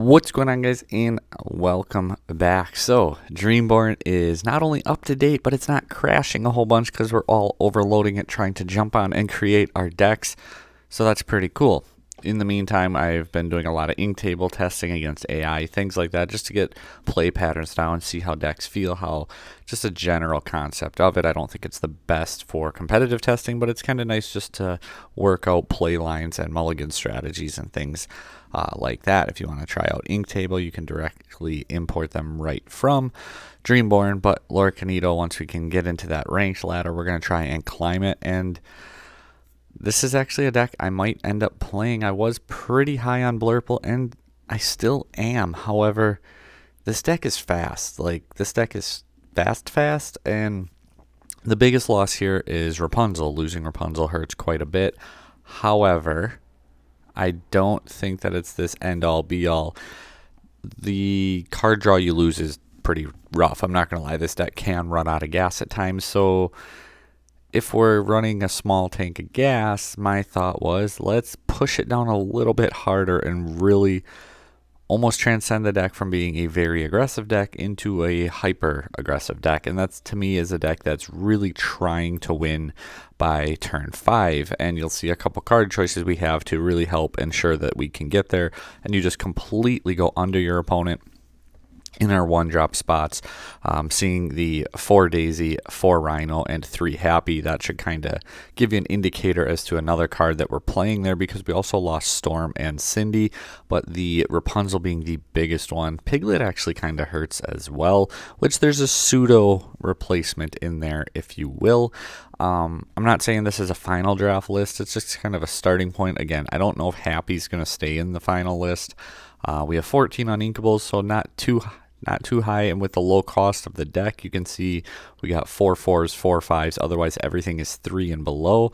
What's going on, guys, and welcome back. So Dreamborn is not only up to date, but it's not crashing a whole bunch because we're all overloading it trying to jump on and create our decks. So that's pretty cool. In the meantime, I've been doing a lot of ink table testing against AI, things like that, just to get play patterns down, see how decks feel, how just a general concept of it. I don't think it's the best for competitive testing, but it's kind of nice just to work out play lines and mulligan strategies and things like that. If you want to try out ink table, you can directly import them right from Dreamborn. But Lorcana, once we can get into that ranked ladder, we're going to try and climb it. And this is actually a deck I might end up playing. I was pretty high on Blurple, and I still am. However, this deck is fast. This deck is fast, and the biggest loss here is Rapunzel. Losing Rapunzel hurts quite a bit. However, I don't think that it's this end-all, be-all. The card draw you lose is pretty rough. I'm not going to lie. This deck can run out of gas at times, so if we're running a small tank of gas, my thought was let's push it down a little bit harder and really almost transcend the deck from being a very aggressive deck into a hyper aggressive deck. And that's, to me, is a deck that's really trying to win by turn 5. And you'll see a couple card choices we have to really help ensure that we can get there. And you just completely go under your opponent in our 1-drop spots. Seeing the 4 Daisy, 4 Rhino, and 3 Happy, that should kind of give you an indicator as to another card that we're playing there, because we also lost Storm and Cindy, but the Rapunzel being the biggest one. Piglet actually kind of hurts as well, which there's a pseudo replacement in there, if you will. I'm not saying this is a final draft list. It's just kind of a starting point. Again, I don't know if Happy's going to stay in the final list. We have 14 uninkables, so not too high, and with the low cost of the deck, you can see we got 4 4s, 4 5s. Otherwise, everything is 3 and below.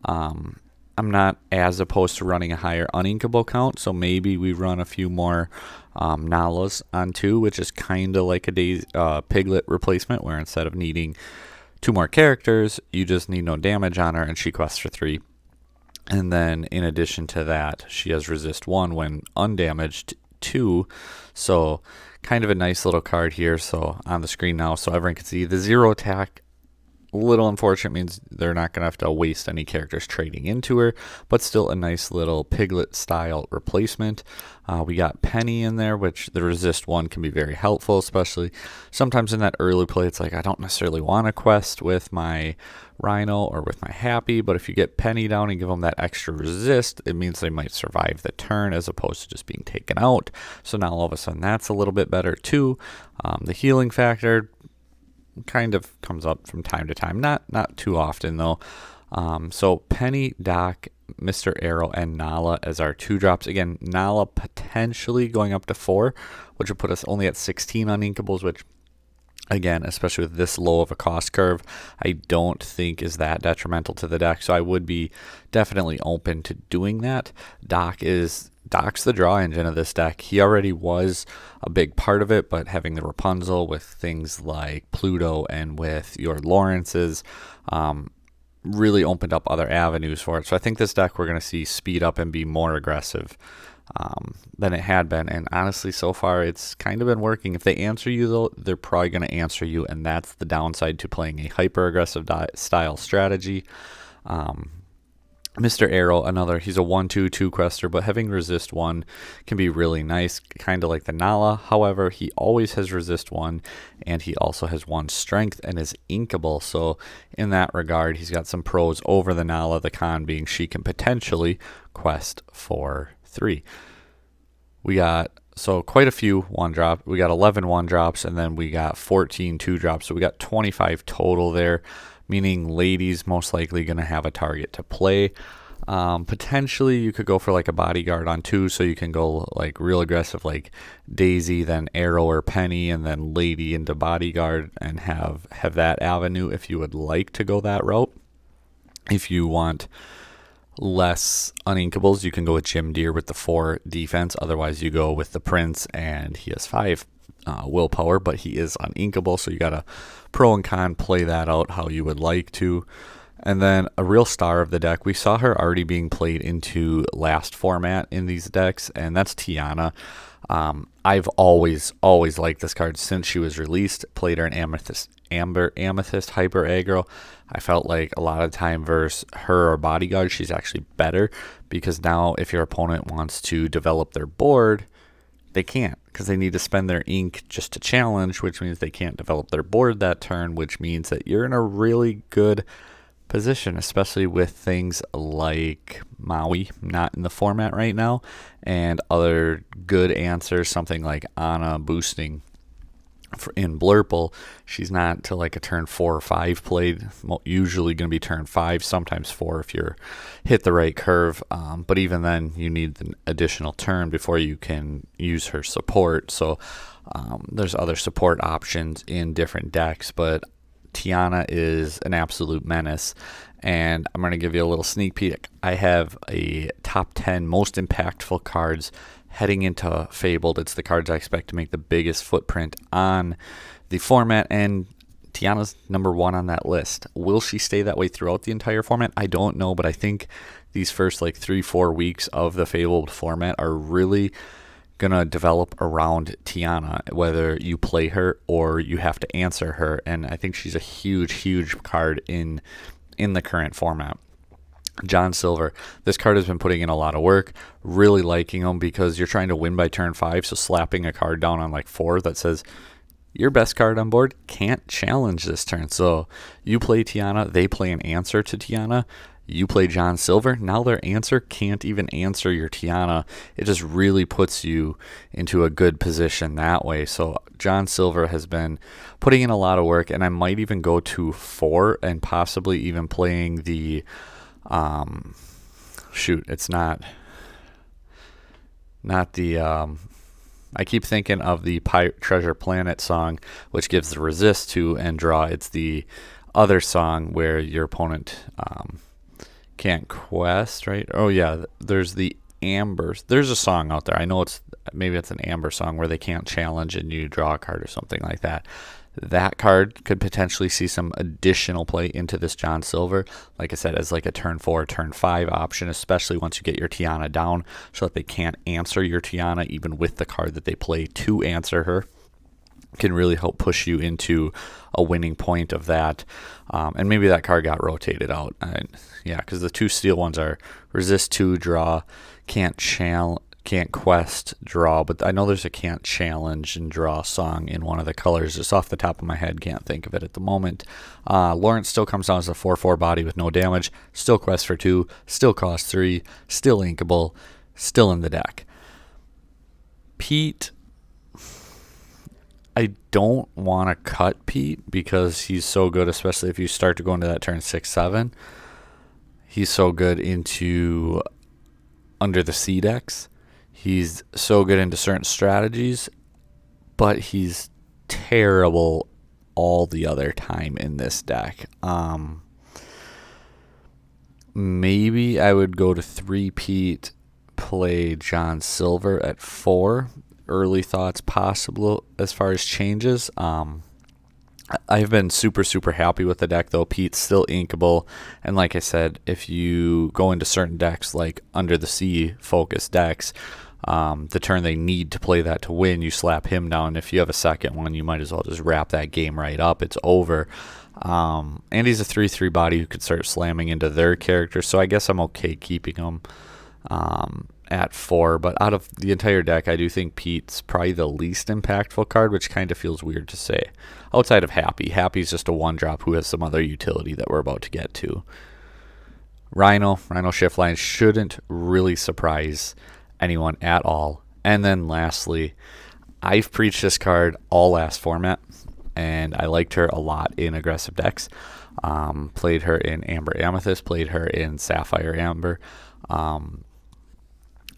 I'm not as opposed to running a higher uninkable count, so maybe we run a few more Nalas on 2, which is kind of like a Piglet replacement, where instead of needing 2 more characters, you just need no damage on her, and she quests for 3. And then in addition to that, she has resist 1 when undamaged 2. So kind of a nice little card here. So on the screen now, so everyone can see the 0 attack. A little unfortunate, means they're not going to have to waste any characters trading into her, but still a nice little Piglet style replacement. We got Penny in there, which the resist 1 can be very helpful, especially sometimes in that early play. It's like I don't necessarily want to quest with my Rhino or with my Happy, but if you get Penny down and give them that extra resist, it means they might survive the turn as opposed to just being taken out. So now all of a sudden that's a little bit better too. The healing factor kind of comes up from time to time, not too often though. So Penny, Doc, Mr. Arrow, and Nala as our 2-drops. Again, Nala potentially going up to 4, which would put us only at 16 uninkables, which, again, especially with this low of a cost curve, I don't think is that detrimental to the deck. So I would be definitely open to doing that. Doc's the draw engine of this deck. He already was a big part of it, but having the Rapunzel with things like Pluto and with your Lawrence's really opened up other avenues for it. So I think this deck we're going to see speed up and be more aggressive than it had been. And honestly, so far it's kind of been working. If they answer you though, they're probably going to answer you, and that's the downside to playing a hyper aggressive style strategy. Mr. Arrow, he's a 1/2 quester, but having resist 1 can be really nice, kind of like the Nala. However, he always has resist 1, and he also has 1 strength and is inkable. So in that regard, he's got some pros over the Nala, the con being she can potentially quest for 3. We got quite a few 1-drop. We got 11 1-drops, and then we got 14 2-drops. So we got 25 total there, meaning ladies most likely going to have a target to play. Potentially you could go for like a bodyguard on 2, so you can go like real aggressive like Daisy, then Arrow or Penny, and then lady into bodyguard, and have that avenue if you would like to go that route. If you want less uninkables, you can go with Jim Deere with the 4 defense. Otherwise you go with the Prince, and he has 5 willpower, but he is uninkable, so you gotta pro and con play that out how you would like to. And then a real star of the deck, we saw her already being played into last format in these decks, and that's Tiana. I've always liked this card since she was released. Played her in Amethyst Hyperaggro. I felt like a lot of time versus her or Bodyguard, she's actually better, because now if your opponent wants to develop their board, they can't, because they need to spend their ink just to challenge, which means they can't develop their board that turn, which means that you're in a really good position, especially with things like Maui not in the format right now, and other good answers, something like Anna boosting in Blurple. She's not till like a turn 4 or 5 played, usually going to be turn 5, sometimes 4 if you're hit the right curve, but even then you need an additional turn before you can use her support. So there's other support options in different decks, but Tiana is an absolute menace, and I'm going to give you a little sneak peek. I have a top 10 most impactful cards heading into Fabled. It's the cards I expect to make the biggest footprint on the format, and Tiana's number 1 on that list. Will she stay that way throughout the entire format? I don't know, but I think these first like 3-4 weeks of the Fabled format are really gonna develop around Tiana, whether you play her or you have to answer her, and I think she's a huge card in the current format. John Silver, this card has been putting in a lot of work, really liking him, because you're trying to win by turn 5, so slapping a card down on like 4 that says your best card on board can't challenge this turn. So you play Tiana, they play an answer to Tiana, you play John Silver, now their answer can't even answer your Tiana. It just really puts you into a good position that way. So John Silver has been putting in a lot of work, and I might even go to 4 and possibly even playing the it's not the I keep thinking of the Treasure Planet song, which gives the resist to and draw. It's the other song where your opponent can't quest, right? Oh yeah, there's the Amber. There's a song out there. I know maybe it's an Amber song where they can't challenge and you draw a card or something like that. That card could potentially see some additional play into this John Silver, like I said, as like a turn 4, turn 5 option, especially once you get your Tiana down, so that they can't answer your Tiana even with the card that they play to answer her. Can really help push you into a winning point of that. And maybe that card got rotated out. Yeah, because the 2 steel ones are resist 2, draw, can't quest, draw, but I know there's a can't challenge and draw song in one of the colors. Just off the top of my head, can't think of it at the moment. Lawrence still comes down as a 4/4 body with no damage, still quest for 2, still cost 3, still inkable, still in the deck. Pete, I don't want to cut Pete because he's so good, especially if you start to go into that turn 6/7. He's so good into Under the Sea decks. He's so good into certain strategies, but he's terrible all the other time in this deck. Maybe I would go to 3-peat, play John Silver at 4. Early thoughts possible as far as changes. I've been super happy with the deck, though. Pete's still inkable, and like I said, if you go into certain decks like Under the Sea focused decks, the turn they need to play that to win, you slap him down. If you have a second one, you might as well just wrap that game right up. It's over. And he's a 3/3 body who could start slamming into their characters, so I guess I'm okay keeping him at 4. But out of the entire deck, I do think Pete's probably the least impactful card, which kind of feels weird to say. Outside of Happy. Happy's just a 1-drop who has some other utility that we're about to get to. Rhino Shift Line shouldn't really surprise anyone at all. And then lastly, I've preached this card all last format, and I liked her a lot in aggressive decks. Played her in Amber Amethyst, played her in Sapphire Amber.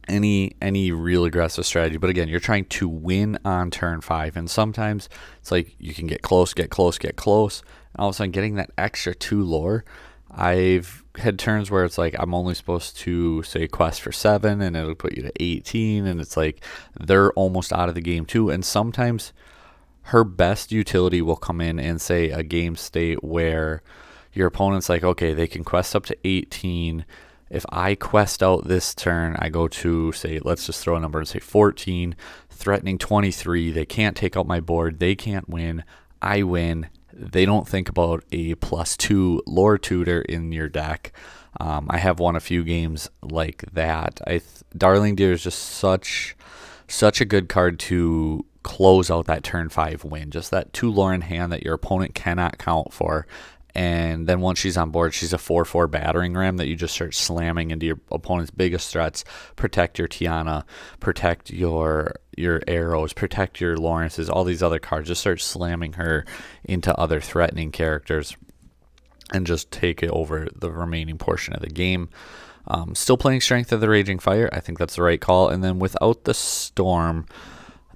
Any real aggressive strategy, but again, you're trying to win on turn 5, and sometimes it's like you can get close, and all of a sudden getting that extra 2 lore. I've had turns where it's like I'm only supposed to say quest for 7, and it'll put you to 18, and it's like they're almost out of the game too. And sometimes her best utility will come in and say a game state where your opponent's like, okay, they can quest up to 18. If I quest out this turn, I go to, say, let's just throw a number and say 14. threatening 23. They can't take out my board. They can't win. I win. They don't think about a +2 lore tutor in your deck. I have won a few games like that. Darling Deer is just such a good card to close out that turn 5 win. Just that 2 lore in hand that your opponent cannot count for. And then once she's on board, she's a 4/4 battering ram that you just start slamming into your opponent's biggest threats. Protect your Tiana, protect your arrows, protect your Lawrences, all these other cards. Just start slamming her into other threatening characters and just take it over the remaining portion of the game. Still playing Strength of the Raging Fire. I think that's the right call. And then without the Storm,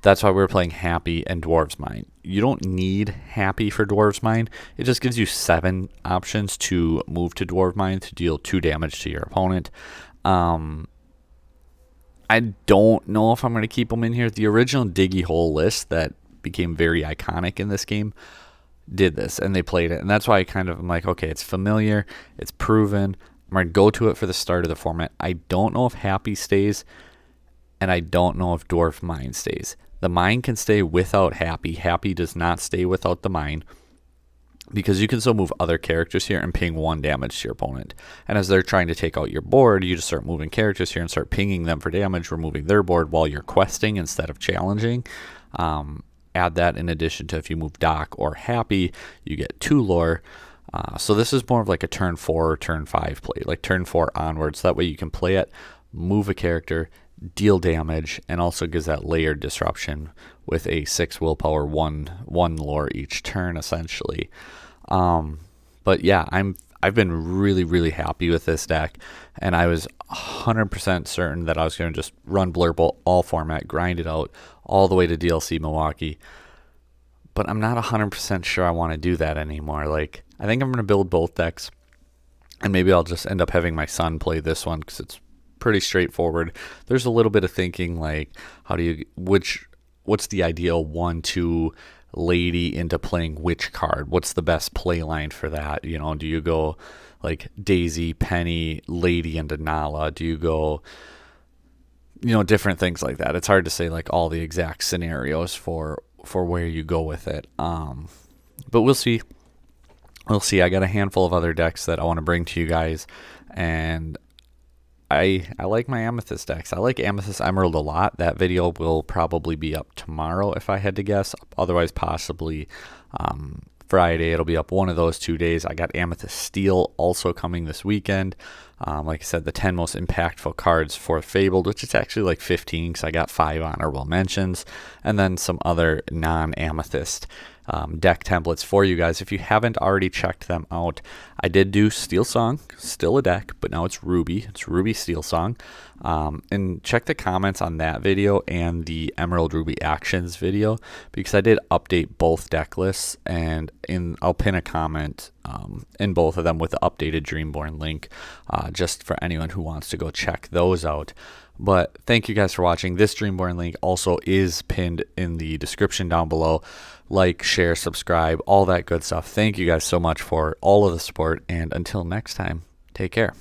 that's why we're playing Happy and Dwarves Mine. You don't need Happy for Dwarves Mine. It just gives you 7 options to move to Dwarves Mine to deal 2 damage to your opponent. I don't know if I'm going to keep them in here. The original Diggy Hole list that became very iconic in this game did this, and they played it. And that's why I'm like, okay, it's familiar. It's proven. I'm going to go to it for the start of the format. I don't know if Happy stays, and I don't know if Dwarf Mine stays. The mine can stay without Happy. Happy does not stay without the mine, because you can still move other characters here and ping 1 damage to your opponent. And as they're trying to take out your board, you just start moving characters here and start pinging them for damage, removing their board while you're questing instead of challenging. Add that in addition to if you move Doc or Happy, you get 2 lore. So this is more of like a turn 4 or turn 5 play, like turn 4 onwards. That way you can play it, move a character, deal damage, and also gives that layered disruption with a 6 willpower, 1 lore each turn essentially. But yeah, I've been really happy with this deck, and I was 100% certain that I was going to just run Blurple all format, grind it out all the way to DLC Milwaukee. But I'm not 100% sure I want to do that anymore. Like, I think I'm going to build both decks, and maybe I'll just end up having my son play this one because it's pretty straightforward. There's a little bit of thinking, like, what's the ideal 1/2 lady into playing which card? What's the best play line for that? You know, do you go like Daisy, Penny, Lady into Nala? Do you go, different things like that? It's hard to say like all the exact scenarios for where you go with it. But we'll see. I got a handful of other decks that I want to bring to you guys, and I like my Amethyst decks. I like Amethyst Emerald a lot. That video will probably be up tomorrow if I had to guess. Otherwise, possibly Friday. It'll be up one of those 2 days. I got Amethyst Steel also coming this weekend. Like I said, the 10 most impactful cards for Fabled, which is actually like 15 because I got 5 honorable mentions, and then some other non-Amethyst deck templates for you guys. If you haven't already checked them out, I did do Steel Song, still a deck, but now it's Ruby. It's Ruby Steel Song. And check the comments on that video and the Emerald Ruby Actions video, because I did update both deck lists, and I'll pin a comment in both of them with the updated Dreamborn link, just for anyone who wants to go check those out. But thank you guys for watching. This Dreamborn link also is pinned in the description down below. Like, share, subscribe, all that good stuff. Thank you guys so much for all of the support, and until next time, take care.